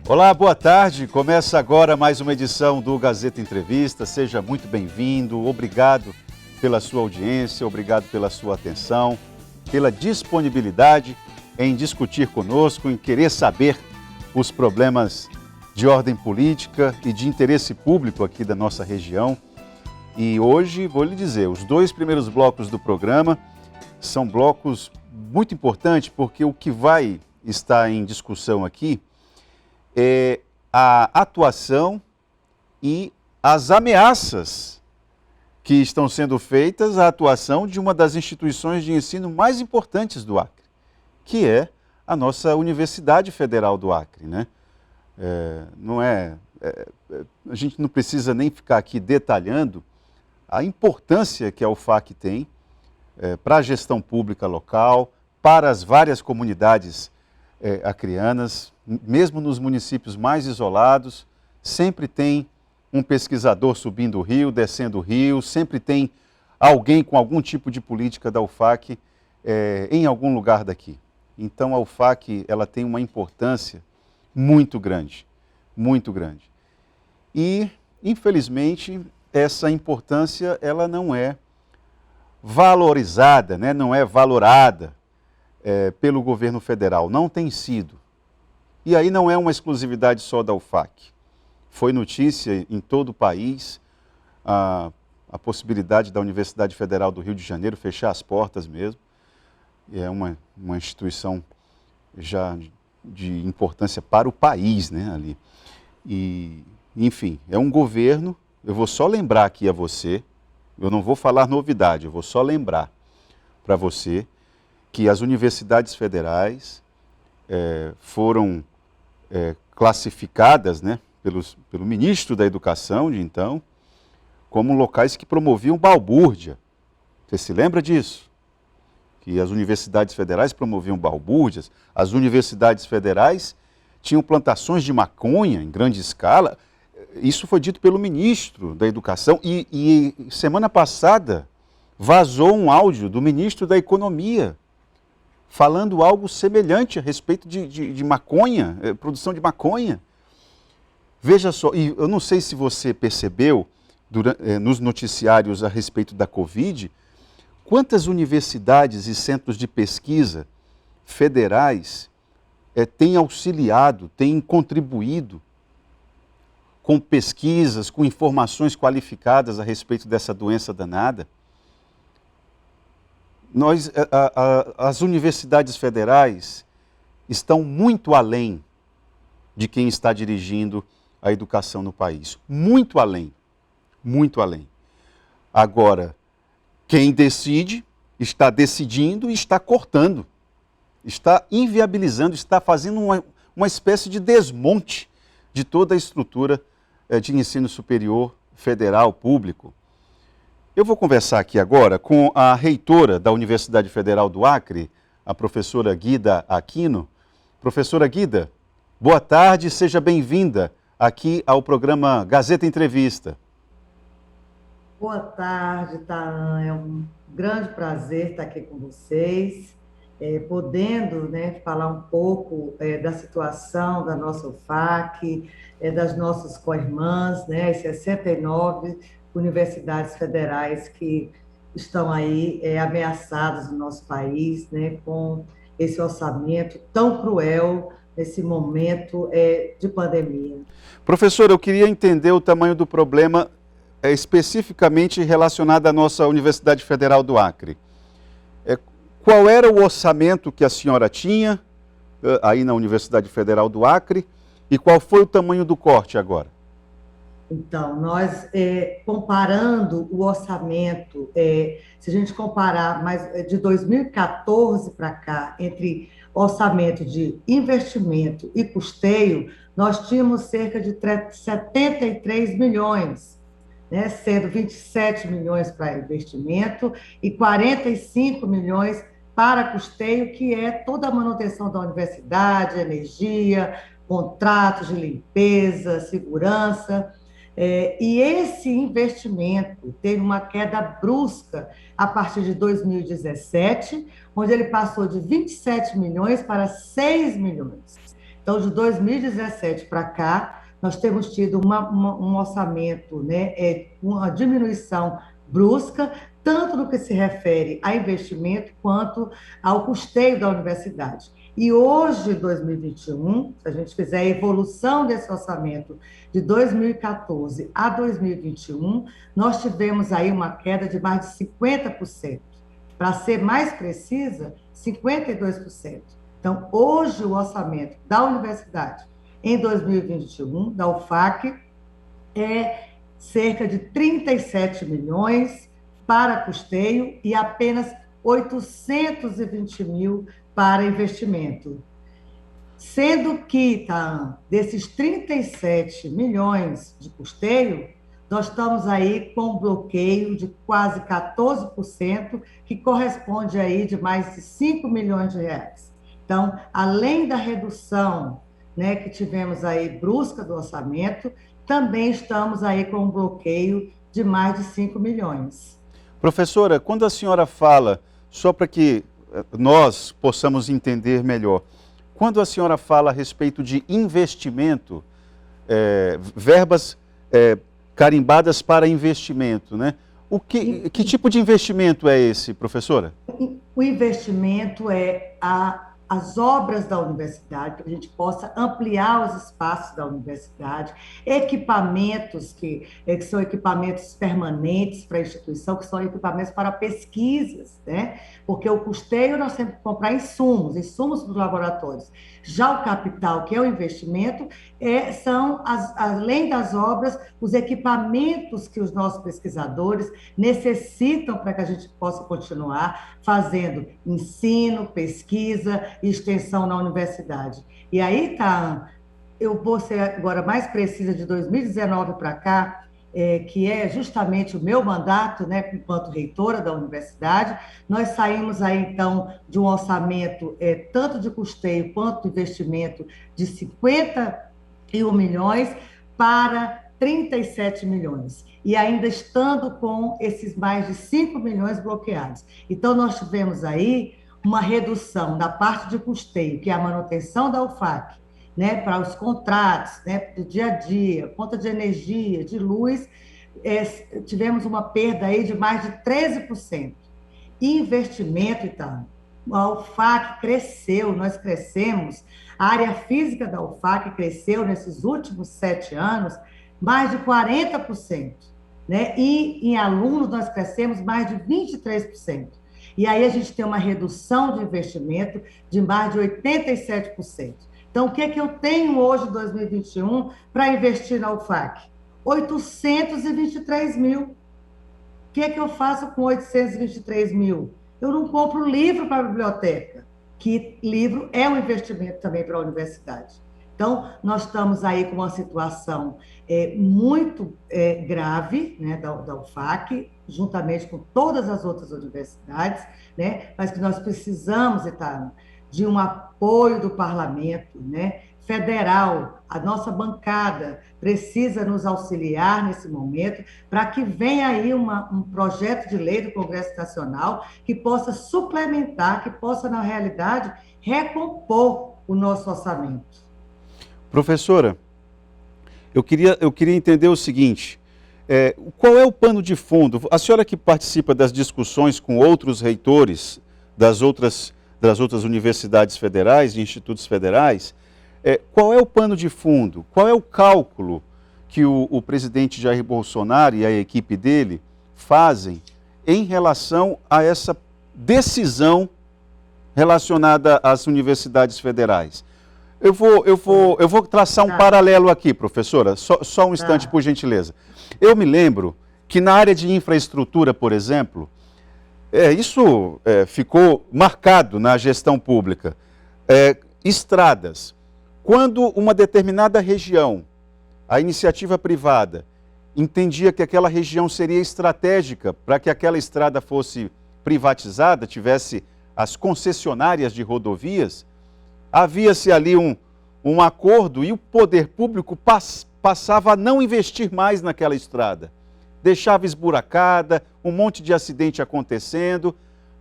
Olá, boa tarde. Começa agora mais uma edição do Gazeta Entrevista. Seja muito bem-vindo. Obrigado pela sua audiência, obrigado pela sua atenção, pela disponibilidade em discutir conosco, em querer saber os problemas de ordem política e de interesse público aqui da nossa região. E hoje, vou lhe dizer, os dois primeiros blocos do programa são blocos muito importantes, porque o que vai estar em discussão aqui é a atuação e as ameaças que estão sendo feitas à atuação de uma das instituições de ensino mais importantes do Acre, que é a nossa Universidade Federal do Acre, né? A gente não precisa nem ficar aqui detalhando a importância que a UFAC tem para a gestão pública local, para as várias comunidades acreanas, mesmo nos municípios mais isolados, sempre tem um pesquisador subindo o rio, descendo o rio, sempre tem alguém com algum tipo de política da UFAC em algum lugar daqui. Então a UFAC ela tem uma importância muito grande, muito grande. E, infelizmente, essa importância ela não é valorizada, né? Não é valorada pelo governo federal, não tem sido. E aí não é uma exclusividade só da UFAC. Foi notícia em todo o país a possibilidade da Universidade Federal do Rio de Janeiro fechar as portas mesmo. É uma instituição já de importância para o país, né, ali. E, enfim, é um governo, eu vou só lembrar aqui a você, eu não vou falar novidade, eu vou só lembrar para você que as universidades federais foram classificadas, né, pelo ministro da Educação de então, como locais que promoviam balbúrdia. Você se lembra disso? Que as universidades federais promoviam balbúrdias, as universidades federais tinham plantações de maconha em grande escala. Isso foi dito pelo ministro da Educação e semana passada vazou um áudio do ministro da Economia falando algo semelhante a respeito de maconha, produção de maconha. Veja só, e eu não sei se você percebeu nos noticiários a respeito da Covid, quantas universidades e centros de pesquisa federais têm auxiliado, têm contribuído com pesquisas, com informações qualificadas a respeito dessa doença danada. As universidades federais estão muito além de quem está dirigindo a educação no país. Muito além. Muito além. Agora, quem decide, está decidindo e está cortando. Está inviabilizando, está fazendo uma espécie de desmonte de toda a estrutura de ensino superior federal, público. Eu vou conversar aqui agora com a reitora da Universidade Federal do Acre, a professora Guida Aquino. Professora Guida, boa tarde, seja bem-vinda aqui ao programa Gazeta Entrevista. Boa tarde, Taan. É um grande prazer estar aqui com vocês, podendo, né, falar um pouco da situação da nossa UFAC, das nossas co-irmãs, né, as 69 universidades federais que estão aí ameaçadas no nosso país, né, com esse orçamento tão cruel nesse momento de pandemia. Professora, eu queria entender o tamanho do problema especificamente relacionado à nossa Universidade Federal do Acre. Qual era o orçamento que a senhora tinha aí na Universidade Federal do Acre e qual foi o tamanho do corte agora? Então, nós, comparando o orçamento, se a gente comparar de 2014 para cá, entre orçamento de investimento e custeio, nós tínhamos cerca de 73 milhões, né, sendo 27 milhões para investimento e 45 milhões para custeio, que é toda a manutenção da universidade, energia, contratos de limpeza, segurança. E esse investimento teve uma queda brusca a partir de 2017, onde ele passou de 27 milhões para 6 milhões. Então, de 2017 para cá, nós temos tido um orçamento, né, uma diminuição brusca, tanto no que se refere a investimento quanto ao custeio da universidade. E hoje, 2021, se a gente fizer a evolução desse orçamento de 2014 a 2021, nós tivemos aí uma queda de mais de 50%. Para ser mais precisa, 52%. Então, hoje, o orçamento da universidade em 2021, da UFAC, é cerca de 37 milhões para custeio e apenas 820 mil para investimento. Sendo que, tá, desses 37 milhões de custeio, nós estamos aí com um bloqueio de quase 14%, que corresponde aí de mais de 5 milhões de reais. Então, além da redução, né, que tivemos aí brusca do orçamento, também estamos aí com um bloqueio de mais de 5 milhões. Professora, quando a senhora fala, só para que nós possamos entender melhor, quando a senhora fala a respeito de investimento, verbas carimbadas para investimento, né? Que tipo de investimento é esse, professora? O investimento é as obras da universidade, para que a gente possa ampliar os espaços da universidade, equipamentos que são equipamentos permanentes para a instituição, que são equipamentos para pesquisas, né? Porque o custeio nós temos que comprar insumos para os laboratórios. Já o capital, que é o investimento, são, além das obras, os equipamentos que os nossos pesquisadores necessitam para que a gente possa continuar fazendo ensino, pesquisa e extensão na universidade. E aí, tá, eu vou ser agora mais precisa de 2019 para cá, que é justamente o meu mandato, né, enquanto reitora da universidade. Nós saímos aí, então, de um orçamento tanto de custeio quanto de investimento de 51 milhões para 37 milhões. E ainda estando com esses mais de 5 milhões bloqueados. Então, nós tivemos aí uma redução da parte de custeio, que é a manutenção da UFAC, né, para os contratos, né, do dia a dia, conta de energia, de luz, tivemos uma perda aí de mais de 13%. Investimento, então, a UFAC cresceu, nós crescemos, a área física da UFAC cresceu nesses últimos 7 anos mais de 40%, né? E em alunos nós crescemos mais de 23%. E aí a gente tem uma redução de investimento de mais de 87%. Então, o que é que eu tenho hoje, em 2021, para investir na UFAC? 823 mil. O que é que eu faço com 823 mil? Eu não compro livro para a biblioteca, que livro é um investimento também para a universidade. Então, nós estamos aí com uma situação muito grave, né, da UFAC, juntamente com todas as outras universidades, né, mas que nós precisamos, Itana, de um apoio do parlamento, né, federal. A nossa bancada precisa nos auxiliar nesse momento para que venha aí um projeto de lei do Congresso Nacional que possa suplementar, que possa, na realidade, recompor o nosso orçamento. Professora, eu queria entender o seguinte, qual é o pano de fundo? A senhora que participa das discussões com outros reitores das outras universidades federais e institutos federais, qual é o pano de fundo? Qual é o cálculo que o presidente Jair Bolsonaro e a equipe dele fazem em relação a essa decisão relacionada às universidades federais? Eu vou traçar um paralelo aqui, professora, só um instante, por gentileza. Eu me lembro que na área de infraestrutura, por exemplo, isso ficou marcado na gestão pública. Estradas. Quando uma determinada região, a iniciativa privada, entendia que aquela região seria estratégica para que aquela estrada fosse privatizada, tivesse as concessionárias de rodovias, havia-se ali um acordo e o poder público passava a não investir mais naquela estrada. Deixava esburacada, um monte de acidente acontecendo,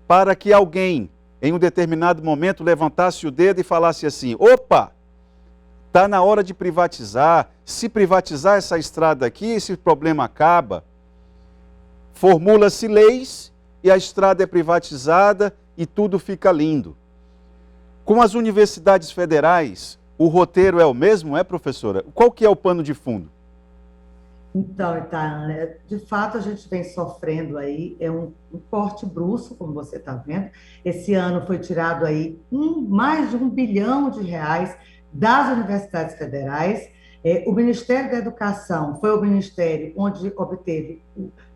para que alguém, em um determinado momento, levantasse o dedo e falasse assim: opa, está na hora de privatizar. Se privatizar essa estrada aqui, esse problema acaba. Formula-se leis e a estrada é privatizada e tudo fica lindo. Com as universidades federais, o roteiro é o mesmo, é, professora? Qual que é o pano de fundo? Então, Itaana, de fato a gente vem sofrendo aí, um corte brusco, como você está vendo. Esse ano foi tirado aí mais de 1 bilhão de reais das universidades federais. O Ministério da Educação foi o ministério onde obteve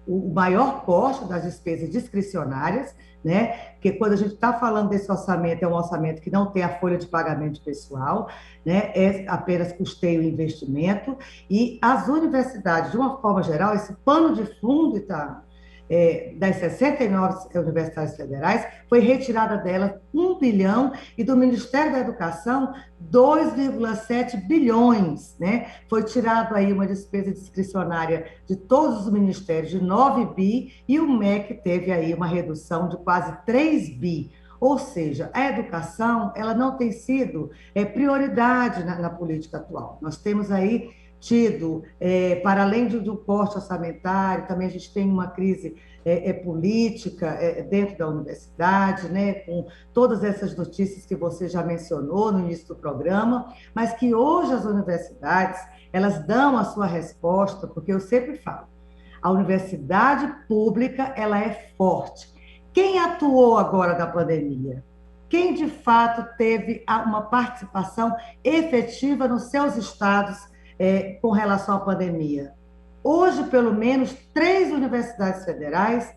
o maior corte das despesas discricionárias, né? Porque quando a gente está falando desse orçamento, é um orçamento que não tem a folha de pagamento pessoal, né? É apenas custeio e investimento. E as universidades, de uma forma geral, esse pano de fundo das 69 universidades federais, foi retirada delas 1 bilhão e do Ministério da Educação 2,7 bilhões, né? Foi tirado aí uma despesa discricionária de todos os ministérios de 9 bi e o MEC teve aí uma redução de quase 3 bi. Ou seja, a educação ela não tem sido prioridade na política atual. Nós temos aí tido, para além do corte orçamentário, também a gente tem uma crise política dentro da universidade, né, com todas essas notícias que você já mencionou no início do programa, mas que hoje as universidades, elas dão a sua resposta, porque eu sempre falo, a universidade pública, ela é forte. Quem atuou agora da pandemia? Quem de fato teve uma participação efetiva nos seus estados com relação à pandemia? Hoje, pelo menos, 3 universidades federais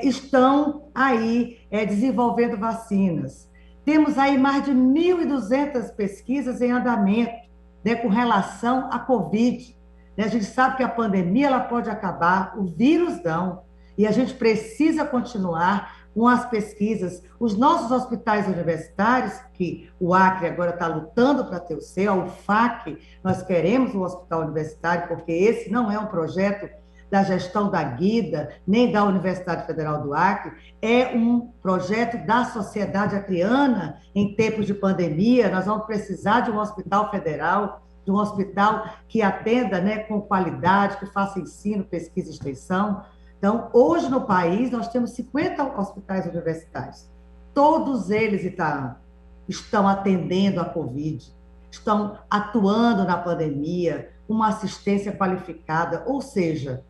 estão aí desenvolvendo vacinas. Temos aí mais de 1.200 pesquisas em andamento, né, com relação à Covid. A gente sabe que a pandemia ela pode acabar, o vírus não. E a gente precisa continuar com as pesquisas. Os nossos hospitais universitários, que o Acre agora está lutando para ter o seu, a UFAC, nós queremos um hospital universitário, porque esse não é um projeto da gestão da Guida, nem da Universidade Federal do Acre, é um projeto da sociedade acreana em tempos de pandemia. Nós vamos precisar de um hospital federal, de um hospital que atenda, né, com qualidade, que faça ensino, pesquisa e extensão. Então, hoje no país, nós temos 50 hospitais universitários. Todos eles estão atendendo a Covid, estão atuando na pandemia, uma assistência qualificada, ou seja,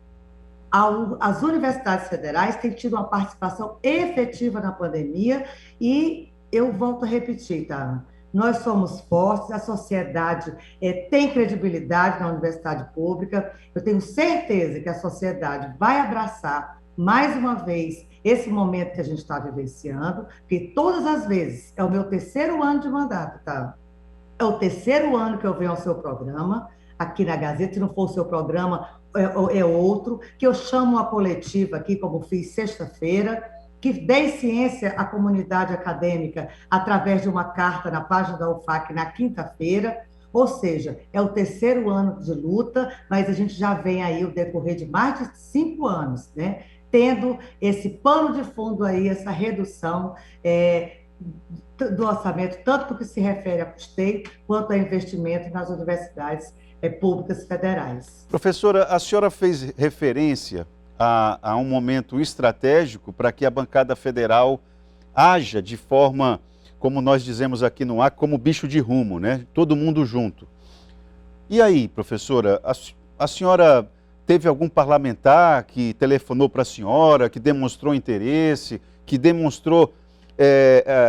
as universidades federais têm tido uma participação efetiva na pandemia e eu volto a repetir, tá? Nós somos fortes, a sociedade tem credibilidade na universidade pública. Eu tenho certeza que a sociedade vai abraçar, mais uma vez, esse momento que a gente está vivenciando, porque todas as vezes, é o meu 3º ano de mandato, tá? É o 3º ano que eu venho ao seu programa, aqui na Gazeta, se não for o seu programa, é outro, que eu chamo a coletiva aqui, como fiz sexta-feira, que dei ciência à comunidade acadêmica através de uma carta na página da UFAC na quinta-feira, ou seja, é o 3º ano de luta, mas a gente já vem aí o decorrer de mais de 5 anos, né, tendo esse pano de fundo aí, essa redução do orçamento, tanto no que se refere a custeio, quanto a investimento nas universidades públicas federais. Professora, a senhora fez referência a um momento estratégico para que a bancada federal haja de forma, como nós dizemos aqui no Acre, como bicho de rumo, né? Todo mundo junto. E aí, professora, a senhora teve algum parlamentar que telefonou para a senhora, que demonstrou interesse, que demonstrou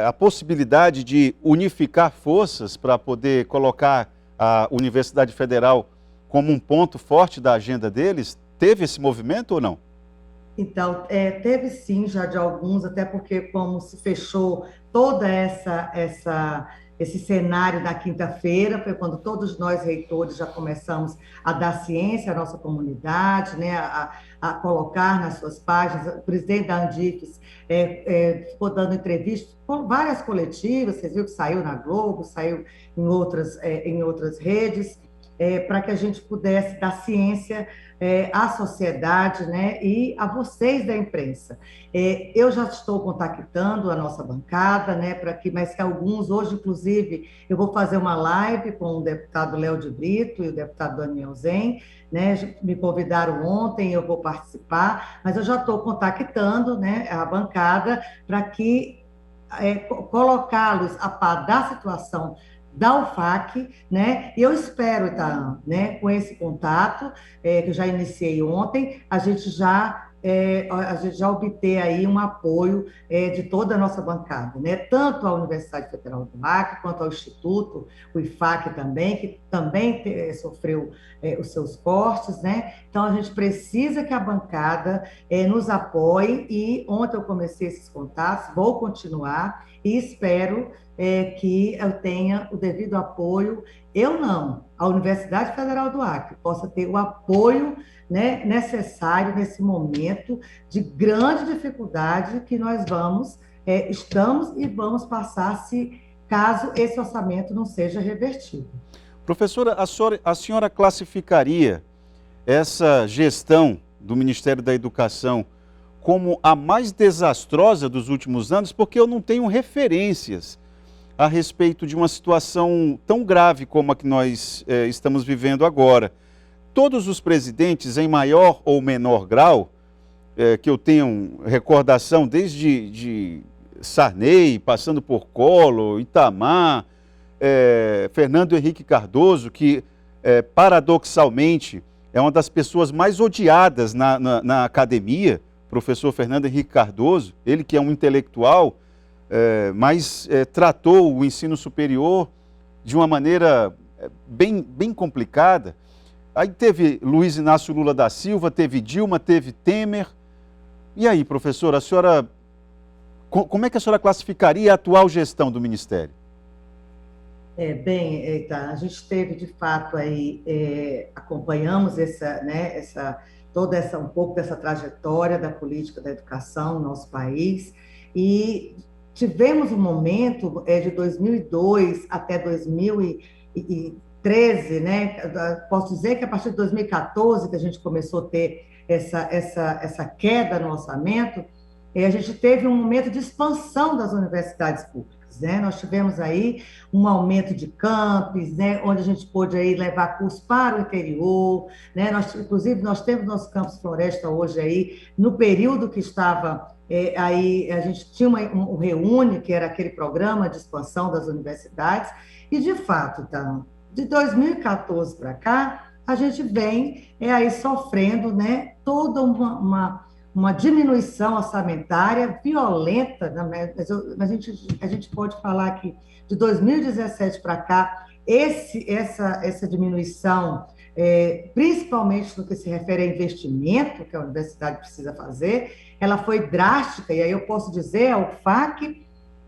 a possibilidade de unificar forças para poder colocar a Universidade Federal como um ponto forte da agenda deles? Teve esse movimento ou não? Então, teve sim, já de alguns, até porque como se fechou toda esse cenário na quinta-feira, foi quando todos nós, reitores, já começamos a dar ciência à nossa comunidade, né, a colocar nas suas páginas. O presidente da Andifes ficou dando entrevistas com várias coletivas, vocês viram que saiu na Globo, saiu em outras redes, para que a gente pudesse dar ciência à sociedade, né, e a vocês da imprensa. Eu já estou contactando a nossa bancada, né, para que mais que alguns, hoje, inclusive, eu vou fazer uma live com o deputado Léo de Brito e o deputado Daniel Zen, né, me convidaram ontem, eu vou participar, mas eu já estou contactando, né, a bancada para que colocá-los a par da situação da UFAC, né? E eu espero, Itaã, né, com esse contato, que eu já iniciei ontem, a gente já obter aí um apoio de toda a nossa bancada, né? Tanto a Universidade Federal do Acre, quanto ao Instituto, o IFAC também, que também sofreu os seus cortes, né? Então, a gente precisa que a bancada nos apoie, e ontem eu comecei esses contatos, vou continuar, e espero que eu tenha o devido apoio, eu não, a Universidade Federal do Acre possa ter o apoio, né, necessário nesse momento de grande dificuldade que nós estamos e vamos passar caso esse orçamento não seja revertido. Professora, a senhora classificaria essa gestão do Ministério da Educação como a mais desastrosa dos últimos anos? Porque eu não tenho referências a respeito de uma situação tão grave como a que nós estamos vivendo agora. Todos os presidentes, em maior ou menor grau, que eu tenho recordação, desde Sarney, passando por Collor, Itamar, Fernando Henrique Cardoso, que paradoxalmente é uma das pessoas mais odiadas na academia, professor Fernando Henrique Cardoso, ele que é um intelectual, mas tratou o ensino superior de uma maneira bem complicada. Aí teve Luiz Inácio Lula da Silva, teve Dilma, teve Temer. E aí, professora, como é que a senhora classificaria a atual gestão do Ministério? A gente teve, de fato, aí, acompanhamos um pouco dessa trajetória da política da educação no nosso país, e tivemos um momento de 2002 até 2013, né? Posso dizer que a partir de 2014 que a gente começou a ter essa queda no orçamento, a gente teve um momento de expansão das universidades públicas, né? Nós tivemos aí um aumento de campos, né, onde a gente pôde aí levar cursos para o interior, né? Inclusive, nós temos nosso campus Floresta hoje aí, no período que estava aí, a gente tinha o Reúne, que era aquele programa de expansão das universidades, e de fato, então, de 2014 para cá, a gente vem aí sofrendo, né, toda uma diminuição orçamentária violenta, mas a gente pode falar que de 2017 para cá, essa diminuição, principalmente no que se refere a investimento que a universidade precisa fazer, ela foi drástica, e aí eu posso dizer, a UFAC,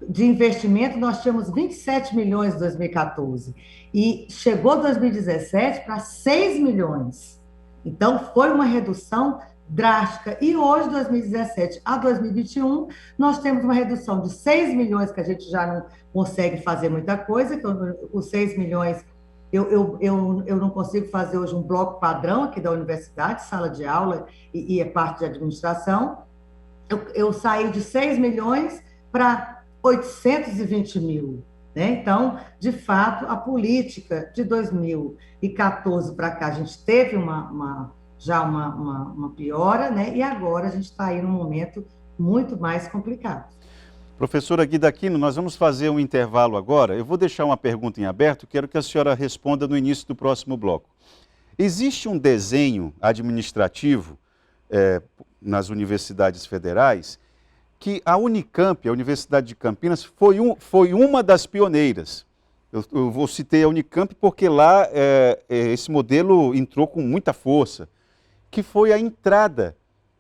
de investimento, nós tínhamos 27 milhões em 2014, e chegou 2017 para 6 milhões. Então, foi uma redução drástica. E hoje, 2017 a 2021, nós temos uma redução de 6 milhões, que a gente já não consegue fazer muita coisa, que os 6 milhões, eu não consigo fazer hoje um bloco padrão aqui da universidade, sala de aula e parte de administração. Eu saí de 6 milhões para 820 mil. Né? Então, de fato, a política de 2014 para cá, a gente teve já uma piora, né? E agora a gente está aí num momento muito mais complicado. Professora Guida Aquino, nós vamos fazer um intervalo agora. Eu vou deixar uma pergunta em aberto, quero que a senhora responda no início do próximo bloco. Existe um desenho administrativo nas universidades federais que a Unicamp, a Universidade de Campinas, foi uma das pioneiras. Eu vou citar a Unicamp porque lá esse modelo entrou com muita força, que foi a entrada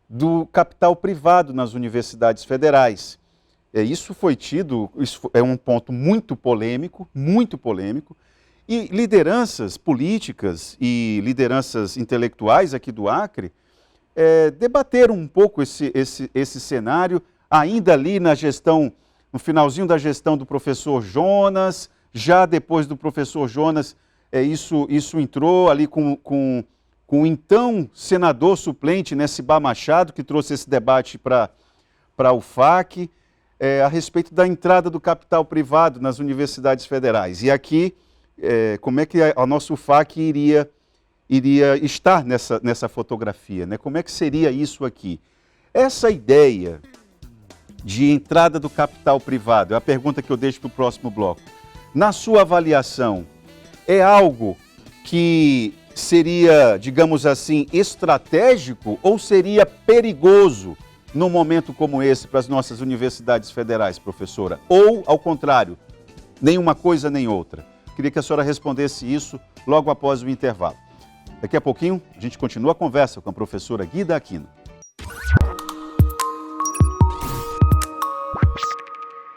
do capital privado nas universidades federais. Isso é um ponto muito polêmico, e lideranças políticas e lideranças intelectuais aqui do Acre debateram um pouco esse cenário, ainda ali no finalzinho da gestão do professor Jonas, já depois do professor Jonas, isso entrou ali com com o então senador suplente Nessibá Machado, que trouxe esse debate para a UFAC, a respeito da entrada do capital privado nas universidades federais. E aqui, como é que a nossa UFAC iria estar nessa fotografia, né? Como é que seria isso aqui? Essa ideia de entrada do capital privado, é a pergunta que eu deixo para o próximo bloco. Na sua avaliação, é algo que seria, digamos assim, estratégico ou seria perigoso num momento como esse para as nossas universidades federais, professora? Ou, ao contrário, nenhuma coisa nem outra? Queria que a senhora respondesse isso logo após o intervalo. Daqui a pouquinho, a gente continua a conversa com a professora Guida Aquino.